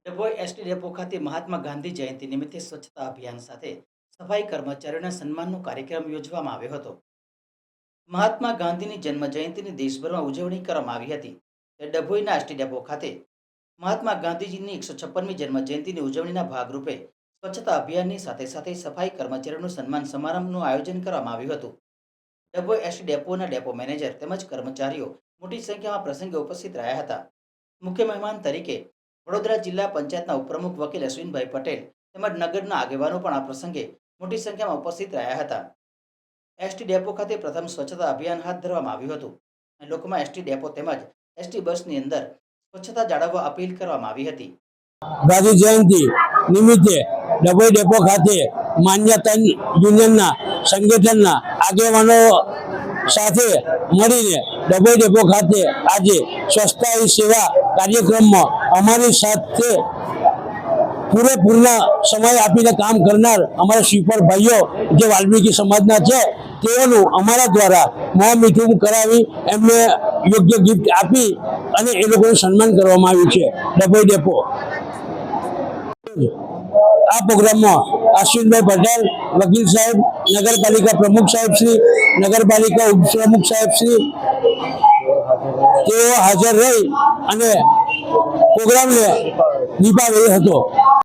Dabhoi ST depot ખાતે મહાત્મા ગાંધી જયંતિ નિમિત્તે સ્વચ્છતા અભિયાન સાથે સફાઈ કર્મચારીઓના સન્માનનો કાર્યક્રમ યોજવામાં આવ્યો હતો। મહાત્મા ગાંધીની જન્મ જયંતિની દેશભરમાં ઉજવણી કરવામાં આવી હતી। ત્યારે ડભોઈના એસટી ડેપો ખાતે મહાત્મા ગાંધીજીની 156મી જન્મ જયંતિની ઉજવણીના ભાગરૂપે સ્વચ્છતા અભિયાનની સાથે સાથે સફાઈ કર્મચારીઓનું સન્માન સમારંભનું આયોજન કરવામાં આવ્યું હતું। ડભોઈ એસટી ડેપોના ડેપો મેનેજર તેમજ કર્મચારીઓ મોટી સંખ્યામાં પ્રસંગે ઉપસ્થિત રહ્યા હતા। મુખ્ય મહેમાન તરીકે વડોદરા જિલ્લા પંચાયતના ઉપપ્રમુખ વકીલ અશ્વિનભાઈ પટેલ તેમજ નગરના આગેવાનો પણ આ પ્રસંગે મોટી સંખ્યામાં ઉપસ્થિત રહ્યા હતા। એસટી ડેપો ખાતે પ્રથમ સ્વચ્છતા અભિયાન હાથ ધરવામાં આવ્યું હતું અને લોકોમાં એસટી ડેપો તેમજ એસટી બસની અંદર સ્વચ્છતા જાળવવા અપીલ કરવામાં આવી હતી। ગાંધી જયંતિ નિમિત્તે ડભોઈ ડેપો ખાતે માન્ય યુનિયનના સંગઠનના આગેવાનો સાથે મળીને ડભોઈ ડેપો ખાતે આજે સ્વચ્છતા હી સેવા કાર્યક્રમમાં અમારી સાથે પૂરેપૂર્ણ સમય આપીને કામ કરનાર અમારા સ્વીપર ભાઈઓ જે વાલ્મીકી સમાજના છે તેઓનું અમારા દ્વારા મોં મીઠું કરાવી એમને યોગ્ય ગિફ્ટ આપી અને એ લોકોનું સન્માન કરવામાં આવ્યું છે। ડભોઈ ડેપો આ પ્રોગ્રામમાં અશ્વિનભાઈ પટેલ વકીલ સાહેબ, નગરપાલિકા પ્રમુખ સાહેબ શ્રી, નગરપાલિકા ઉપપ્રમુખ સાહેબ શ્રી તેઓ હાજર રહી અને પ્રોગ્રામને નિભાવેલો હતો।